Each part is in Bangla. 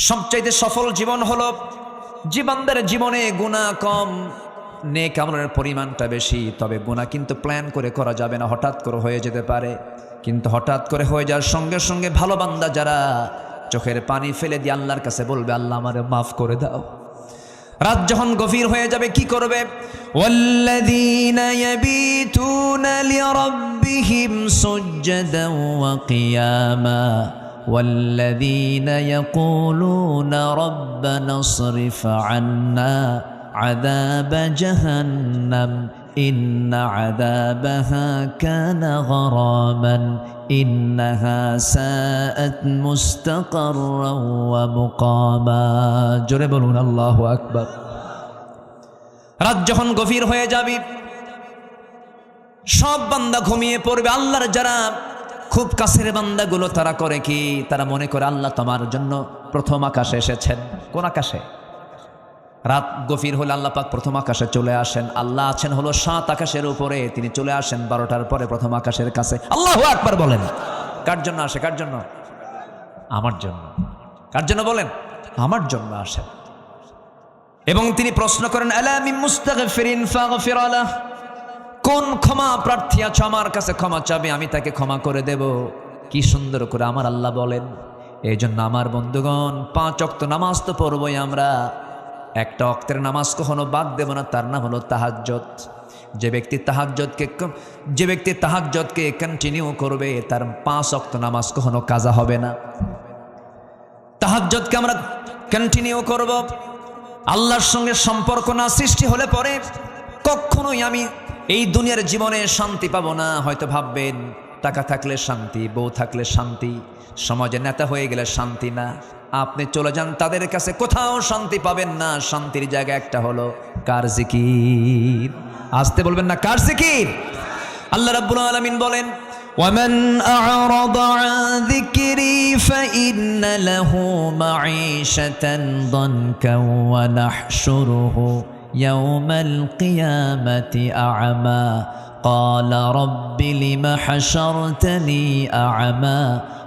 সবচাইতে সফল জীবন হলো যে বান্দার জীবনে গুনাহ কম, নেক আমলের পরিমাণটা বেশি। তবে গুনাহ কিন্তু প্ল্যান করে করা যাবে না, হঠাৎ করে হয়ে যেতে পারে। কিন্তু হঠাৎ করে হয়ে যাওয়ার সঙ্গে সঙ্গে ভালো বান্দা যারা চোখের পানি ফেলে দিয়ে আল্লাহর কাছে বলবে, আল্লাহ আমারে মাফ করে দাও। রাত যখন গভীর হয়ে যাবে কি করবে? ওয়াল্লাযীনা ইয়াবিতুনা লিরাব্বিহিম সুজদান ওয়া কিয়ামা ওয়াল্লাযীনা ইয়াকুলুনা রাব্বানা ইসরিফ আন্না আযাব জাহান্নাম ইন্না আযাবাহা কানা গরামান ইন্নাহা সাআত মুস্তাকাররান ওয়া মুকামা। জোরে বলুন আল্লাহু আকবার। রাত যখন গভীর হয়ে যাবে, সব বান্দা ঘুমিয়ে পড়বে। আল্লাহর যারা খুব কাছের বান্দাগুলো তারা করে কি? তারা মনে করে আল্লাহ তোমার জন্য প্রথম আকাশে এসেছেন। কোন আকাশে? রাত গভীর হলে আল্লাহ পাক প্রথম আকাশে চলে আসেন। আল্লাহ আছেন হলো 7 আকাশের উপরে, তিনি চলে আসেন 12টার পরে প্রথম আকাশের কাছে। আল্লাহু আকবার বলেন। কার জন্য আসে? কার জন্য? আমার জন্য। কার জন্য বলেন? আমার জন্য আসেন। এবং তিনি প্রশ্ন করেন, আলা মিন মুস্তাগফিরিন ফাগফির লাহ, কোন ক্ষমা প্রার্থী আছে আমার কাছে ক্ষমা চাবে, আমি তাকে ক্ষমা করে দেব। কি সুন্দর করে আমার আল্লাহ বলেন। এই জন্য আমার বন্ধুগণ, 5 ওয়াক্ত নামাজ তো পড়বই আমরা। একটা ওয়াক্তের নামাজ কখনো বাদ দেব না, তার নাম হলো তাহাজ্জুদ। যে ব্যক্তি তাহাজ্জুদকে কন্টিনিউ করবে, তার 5 ওয়াক্ত নামাজ কখনো কাজা হবে না। তাহাজ্জুদকে আমরা কন্টিনিউ করব। আল্লাহর সঙ্গে সম্পর্ক না সৃষ্টি হলে পরে কখনোই আমি এই দুনিয়ার জীবনে শান্তি পাবো না। হয়তো ভাববেন টাকা থাকলে শান্তি, বউ থাকলে শান্তি, সমাজে নেতা হয়ে গেলে শান্তি না। আপনি চলে যান তাদের কাছে, কোথাও শান্তি পাবেন না। শান্তির জায়গা একটা হলো কার জিকির। আসতে বলবেন না, কার জিকির? আল্লাহ রাব্বুল আলামিন বলেন, ওয়ামান আ'রাদা আন যিকরি ফাইন্না লাহু মাঈশাতান দানকান ওয়া নাহশুরুহু ইয়াওমাল কিয়ামাতি আ'মা ক্বালা রাব্বি লিমা হাশারতানি আ'মা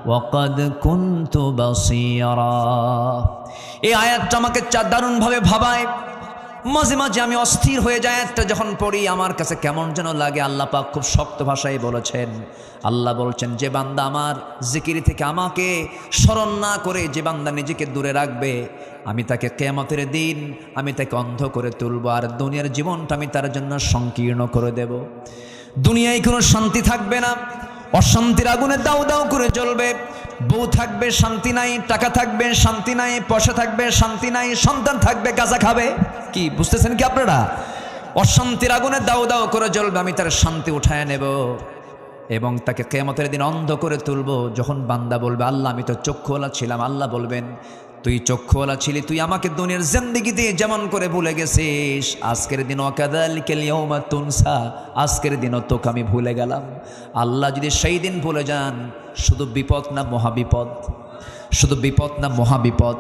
ওয়া ক্বাদ কুনতু বাসীরা। এই আয়াতটা আমাকে দারুণভাবে ভাবায়। মাঝে মাঝে আমি অস্থির হয়ে যাই। একটা যখন পড়ি আমার কাছে কেমন যেন লাগে। আল্লাহ পাক খুব শক্ত ভাষায় বলেছেন। আল্লাহ বলছেন, যে বান্দা আমার জিকির থেকে আমাকে স্মরণ না করে যে বান্দা নিজেকে দূরে রাখবে, আমি তাকে কিয়ামতের দিন আমি তাকে অন্ধ করে তুলব। আর দুনিয়ার জীবনটা আমি তার জন্য সংকীর্ণ করে দেব। দুনিয়ায় কোনো শান্তি থাকবে না, অশান্তির আগুনে দাউ দাউ করে জ্বলবে। বউ থাকবে শান্তি নাই, টাকা থাকবে শান্তি নাই, পয়সা থাকবে শান্তি নাই, সন্তান থাকবে গাঁজা খাবে। কি বুঝতেছেন কি আপনারা? অশান্তির আগুনে দাউ দাউ করে জ্বলবে, আমি তার শান্তি উঠায় নেব এবং তাকে কিয়ামতের দিন অন্ধ করে তুলব। যখন বান্দা বলবে, আল্লাহ আমি তো চক্ষুওয়ালা ছিলাম, আল্লাহ বলবেন, তুই চক্ষুওয়ালা ছিলি, তুই আমাকে দুনিয়ার জিন্দেগিতে যেমন করে ভুলে গেছিস, আজকের দিন ওয়াকাযালিকাল ইয়াউমা তুনসা, আজকের দিনও তোকে আমি ভুলে গেলাম। আল্লাহ যদি সেই দিন ভুলে যান, শুধু বিপদ না মহাবিপদ, শুধু বিপদ না মহাবিপদ,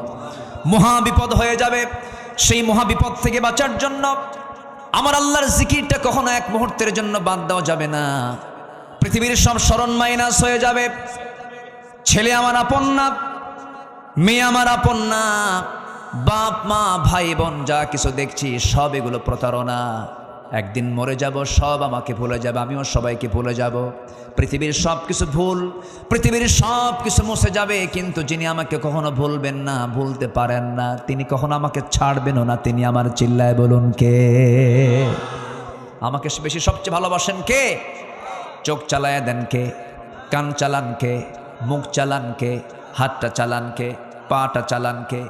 মহাবিপদ হয়ে যাবে। সেই মহাবিপদ থেকে বাঁচার জন্য আমার আল্লাহর জিকিরটা কখনো এক মুহূর্তের জন্য বাদ দেওয়া যাবে না। পৃথিবীর সব স্মরণ মাইনাস হয়ে যাবে। ছেলে আমার আপন না, মেয়ে আমার আপন না, বাপ মা ভাই বোন যা কিছু দেখছি সব এগুলো প্রতারণা। একদিন মরে যাব, সব আমাকে ভুলে যাবে, আমিও সবাইকে ভুলে যাব। পৃথিবীর সব কিছু ভুল, পৃথিবীর সব কিছু মুছে যাবে, কিন্তু যিনি আমাকে কখনো ভুলবেন না, ভুলতে পারেন না, তিনি কখনো আমাকে ছাড়বেনও না। তিনি আমার, চিল্লায় বলুন কে? আমাকে বেশি সবচেয়ে ভালোবাসেন কে? চোখ চালায় দেন কে? কান চালান কে? মুখ চালান কে? হাতটা চালান কে? পাটা চালান কে?